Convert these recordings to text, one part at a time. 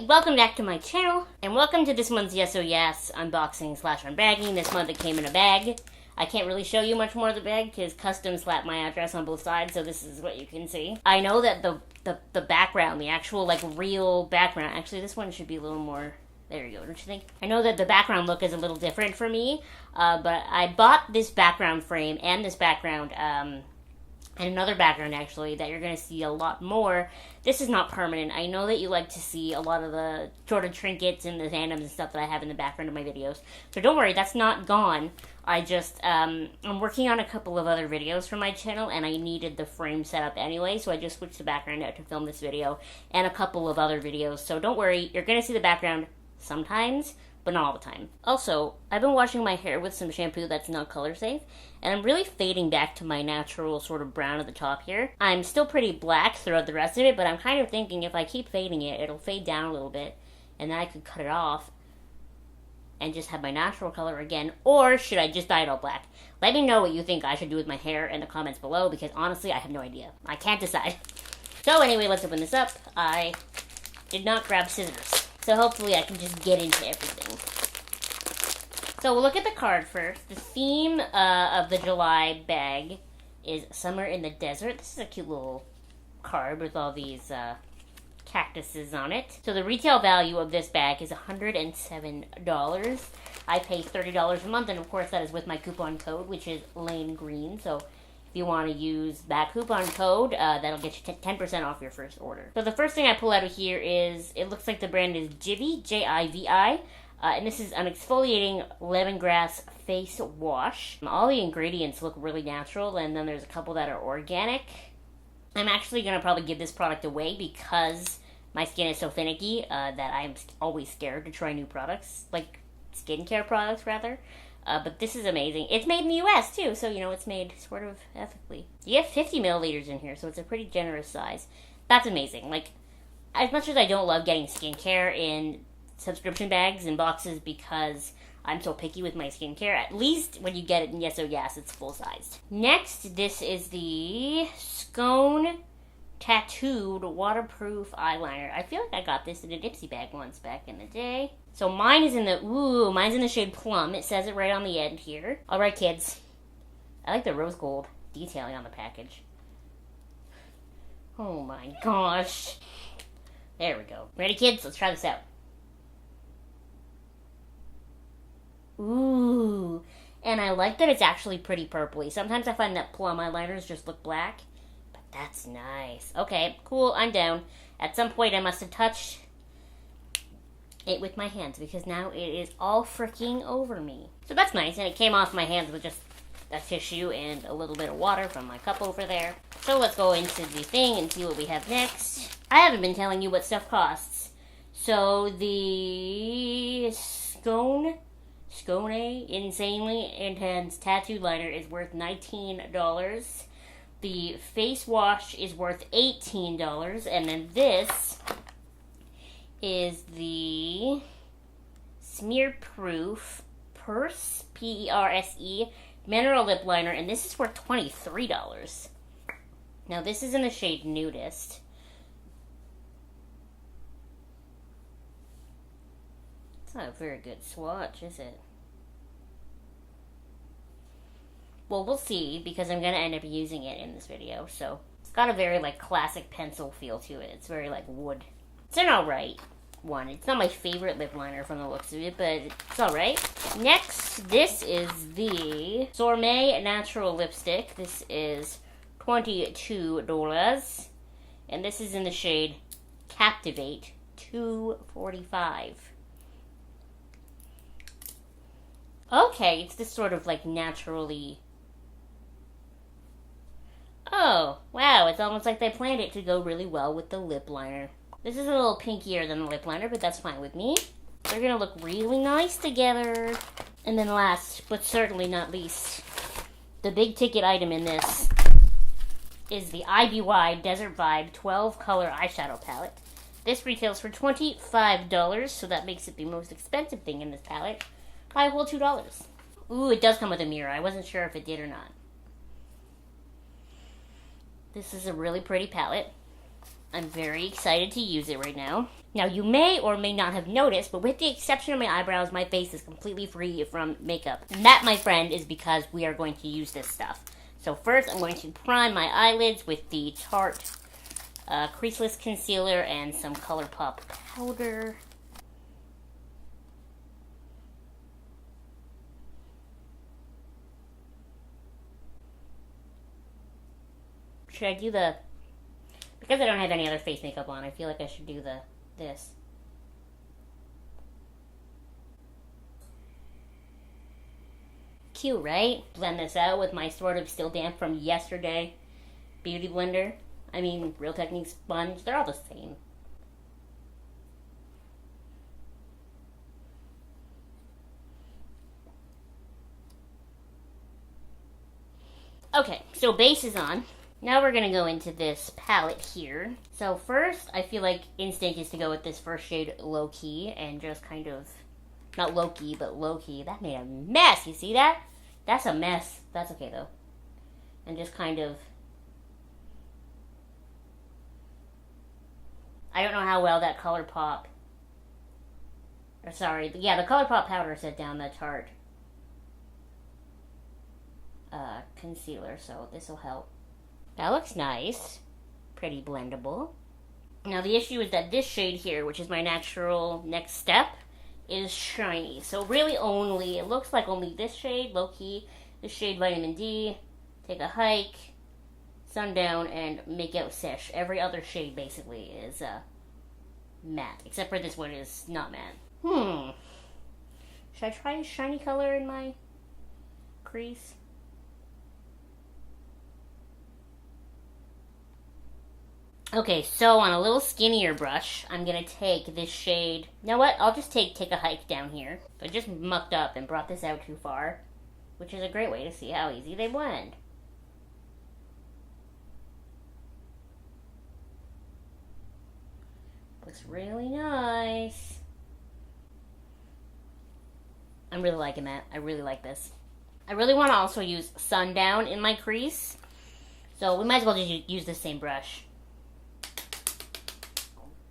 Hi, welcome back to my channel, and welcome to this month's YesOhYas unboxing / unbagging. This month it came in a bag. I can't really show you much more of the bag because custom slapped my address on both sides, so this is what you can see. I know that the background, the actual like real background, actually this one should be a little more, there you go, don't you think? I know that the background look is a little different for me, but I bought this background frame and this background, and another background actually that you're going to see a lot more. This is not permanent. I know that you like to see a lot of the sort of trinkets and the fandoms and stuff that I have in the background of my videos. So don't worry, that's not gone. I just, I'm working on a couple of other videos for my channel and I needed the frame set up anyway, so I just switched the background out to film this video and a couple of other videos. So don't worry, you're going to see the background sometimes, but not all the time. Also, I've been washing my hair with some shampoo that's not color safe, and I'm really fading back to my natural sort of brown at the top here. I'm still pretty black throughout the rest of it, but I'm kind of thinking if I keep fading it, it'll fade down a little bit, and then I could cut it off and just have my natural color again, or should I just dye it all black? Let me know what you think I should do with my hair in the comments below, because honestly, I have no idea. I can't decide. So anyway, let's open this up. I did not grab scissors, so hopefully I can just get into everything. So we'll look at the card first. The theme of the July bag is Summer in the Desert. This is a cute little card with all these cactuses on it. So the retail value of this bag is $107. I pay $30 a month, and of course that is with my coupon code, which is Lane Green. So if you want to use that coupon code, that'll get you 10% off your first order. So the first thing I pull out of here is, it looks like the brand is Jivi, J-I-V-I. And this is an exfoliating lemongrass face wash. All the ingredients look really natural, and then there's a couple that are organic. I'm actually going to probably give this product away because my skin is so finicky that I'm always scared to try new products, like skincare products rather. But this is amazing. It's made in the US too, so you know it's made sort of ethically. You have 50 milliliters in here, so it's a pretty generous size. That's amazing. Like, as much as I don't love getting skincare in subscription bags and boxes because I'm so picky with my skincare, at least when you get it in YesOhYas, it's full-sized. Next, this is the Scone Tattooed Waterproof Eyeliner. I feel like I got this in a Dipsy bag once back in the day. So mine's in the shade Plum. It says it right on the end here. Alright, kids. I like the rose gold detailing on the package. Oh my gosh. There we go. Ready, kids? Let's try this out. Ooh, and I like that it's actually pretty purpley. Sometimes I find that plum eyeliners just look black, but that's nice. Okay, cool, I'm down. At some point I must have touched it with my hands because now it is all freaking over me. So that's nice, and it came off my hands with just a tissue and a little bit of water from my cup over there. So let's go into the thing and see what we have next. I haven't been telling you what stuff costs. So the Scone Insanely Intense Tattoo Liner is worth $19. The face wash is worth $18. And then this is the Smear Proof Perse, P-E-R-S-E, Mineral Lip Liner. And this is worth $23. Now this is in the shade Nudist. It's not a very good swatch, is it? Well, we'll see, because I'm going to end up using it in this video, so. It's got a very, like, classic pencil feel to it. It's very, like, wood. It's an alright one. It's not my favorite lip liner from the looks of it, but it's alright. Next, this is the Sorbet Natural Lipstick. This is $22, and this is in the shade Captivate, $2.45. Okay, it's this sort of like naturally... Oh, wow, it's almost like they planned it to go really well with the lip liner. This is a little pinkier than the lip liner, but that's fine with me. They're gonna look really nice together. And then last, but certainly not least, the big ticket item in this is the IBY Desert Vibe 12 color eyeshadow palette. This retails for $25, so that makes it the most expensive thing in this palette by a whole $2. Ooh, it does come with a mirror. I wasn't sure if it did or not. This is a really pretty palette. I'm very excited to use it right now. Now, you may or may not have noticed, but with the exception of my eyebrows, my face is completely free from makeup. And that, my friend, is because we are going to use this stuff. So first, I'm going to prime my eyelids with the Tarte Creaseless Concealer and some ColourPop powder. Should I do the... Because I don't have any other face makeup on, I feel like I should do this. Cute, right? Blend this out with my sort of still damp from yesterday beauty blender. I mean, Real Technique sponge. They're all the same. Okay, so base is on. Now we're going to go into this palette here. So first, I feel like instinct is to go with this first shade Low Key and just kind of, not low key, but low key. That made a mess, you see that? That's a mess. That's okay though. And just kind of, I don't know how well that ColourPop, or sorry, yeah, the ColourPop powder set down the Tarte concealer, so this will help. That looks nice. Pretty blendable. Now the issue is that this shade here, which is my natural next step, is shiny. So really only, it looks like only this shade, Low Key, this shade Vitamin D, Take a Hike, Sundown, and Make Out Sesh. Every other shade basically is matte, except for this one is not matte. Should I try a shiny color in my crease? Okay, so on a little skinnier brush, I'm going to take this shade. You know what? I'll just take a Hike down here. I just mucked up and brought this out too far, which is a great way to see how easy they blend. Looks really nice. I'm really liking that. I really like this. I really want to also use Sundown in my crease, so we might as well just use the same brush.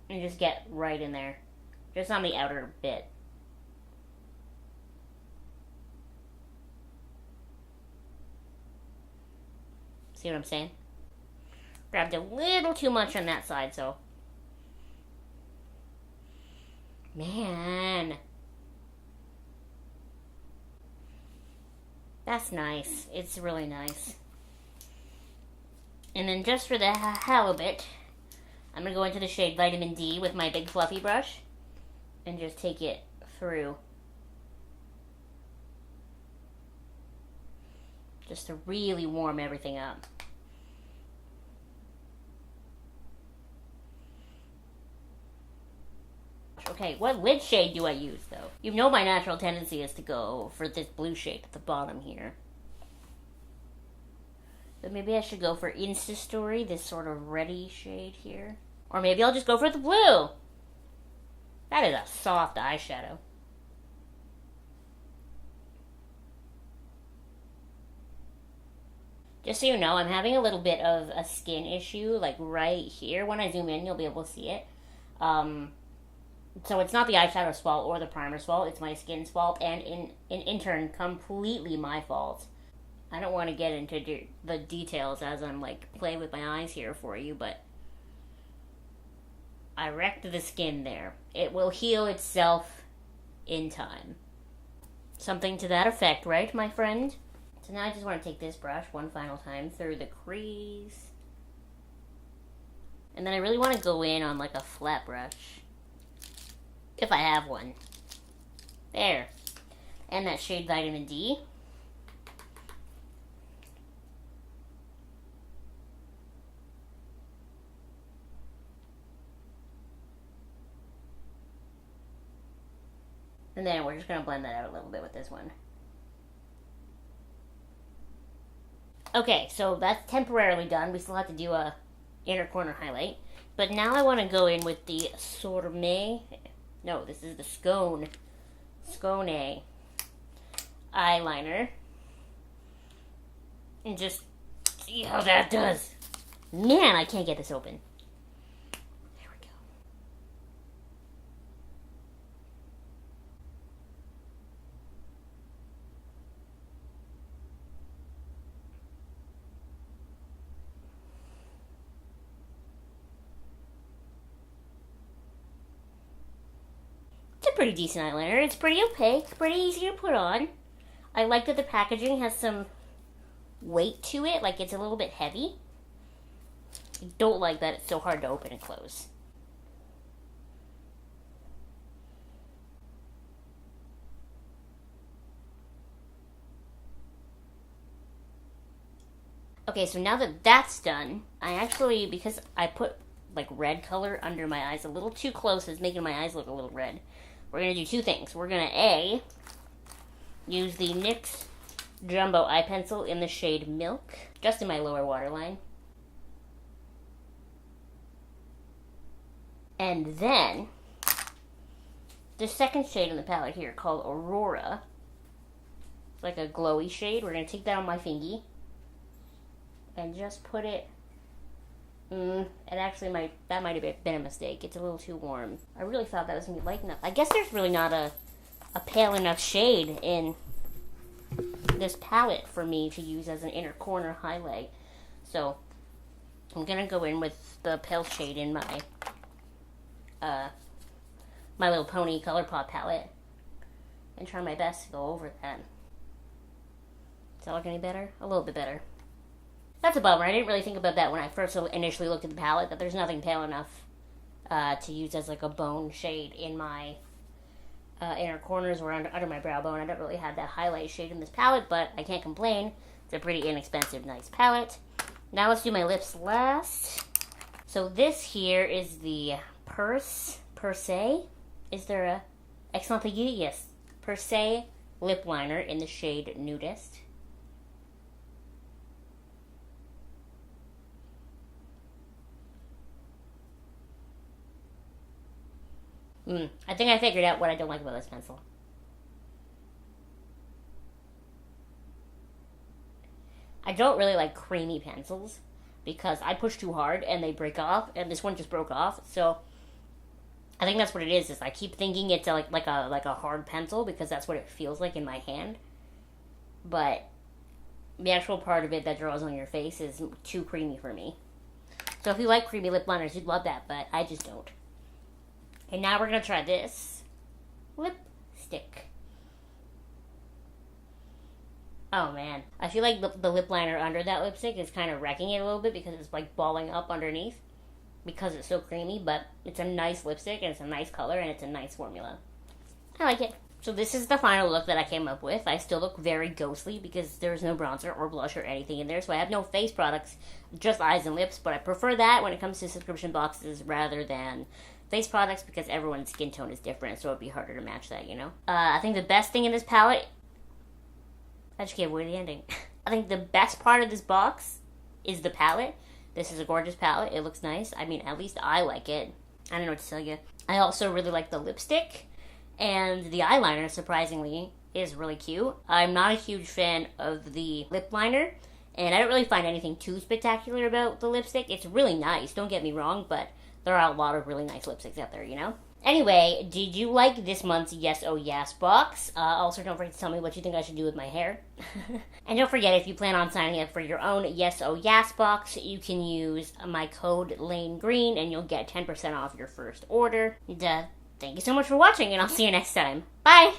And just get right in there. Just on the outer bit. See what I'm saying? Grabbed a little too much on that side, so. Man. That's nice. It's really nice. And then just for the halibut, I'm going to go into the shade Vitamin D with my big fluffy brush and just take it through. Just to really warm everything up. Okay, what lid shade do I use though? You know my natural tendency is to go for this blue shade at the bottom here. But maybe I should go for Insta Story, this sort of reddy shade here. Or maybe I'll just go for the blue. That is a soft eyeshadow. Just so you know, I'm having a little bit of a skin issue, like right here. When I zoom in, you'll be able to see it. So it's not the eyeshadow's fault or the primer's fault, it's my skin's fault, and in turn, completely my fault. I don't want to get into the details as I'm like playing with my eyes here for you, but I wrecked the skin there. It will heal itself in time. Something to that effect, right, my friend? So now I just want to take this brush one final time through the crease. And then I really want to go in on like a flat brush. If I have one. There. And that shade Vitamin D. And then we're just going to blend that out a little bit with this one. Okay, so that's temporarily done. We still have to do a inner corner highlight. But now I want to go in with the Sorbet. No, this is the Scone eyeliner. And just see how that does. Man, I can't get this open. There we go. a pretty decent eyeliner. It's pretty opaque, pretty easy to put on. I like that the packaging has some weight to it, like it's a little bit heavy. I don't like that it's so hard to open and close. Okay, so now that that's done, I actually, because I put like red color under my eyes a little too close, it's making my eyes look a little red. We're going to do two things. We're going to A, use the NYX Jumbo Eye Pencil in the shade Milk, just in my lower waterline. And then, the second shade in the palette here, called Aurora, it's like a glowy shade. We're going to take that on my fingy and just put it, it actually that might have been a mistake. It's a little too warm. I really thought that was going to be light enough. I guess there's really not a pale enough shade in this palette for me to use as an inner corner highlight. So, I'm going to go in with the pale shade in my My Little Pony ColourPop palette and try my best to go over that. Does that look any better? A little bit better. That's a bummer. I didn't really think about that when I first initially looked at the palette, that there's nothing pale enough to use as like a bone shade in my inner corners or under my brow bone. I don't really have that highlight shade in this palette, but I can't complain. It's a pretty inexpensive, nice palette. Now let's do my lips last. So this here is the Per Se. Is there a accent aigu? Yes. Per Se lip liner in the shade Nudist. I think I figured out what I don't like about this pencil. I don't really like creamy pencils because I push too hard and they break off, and this one just broke off. So I think that's what it is I keep thinking it's like a hard pencil because that's what it feels like in my hand. But the actual part of it that draws on your face is too creamy for me. So if you like creamy lip liners, you'd love that, but I just don't. And now we're going to try this lipstick. Oh man, I feel like the lip liner under that lipstick is kind of wrecking it a little bit because it's like balling up underneath because it's so creamy, but it's a nice lipstick and it's a nice color and it's a nice formula. I like it. So this is the final look that I came up with. I still look very ghostly because there's no bronzer or blush or anything in there, so I have no face products, just eyes and lips, but I prefer that when it comes to subscription boxes rather than face products because everyone's skin tone is different, so it'd be harder to match that, you know? I think the best thing in this palette... I just gave away the ending. I think the best part of this box is the palette. This is a gorgeous palette. It looks nice. I mean, at least I like it. I don't know what to tell you. I also really like the lipstick. And the eyeliner, surprisingly, is really cute. I'm not a huge fan of the lip liner. And I don't really find anything too spectacular about the lipstick. It's really nice, don't get me wrong, but there are a lot of really nice lipsticks out there, you know? Anyway, did you like this month's YesOhYas box? Also, don't forget to tell me what you think I should do with my hair. And don't forget, if you plan on signing up for your own YesOhYas box, you can use my code LaneGreen and you'll get 10% off your first order. And, thank you so much for watching, and I'll see you next time. Bye!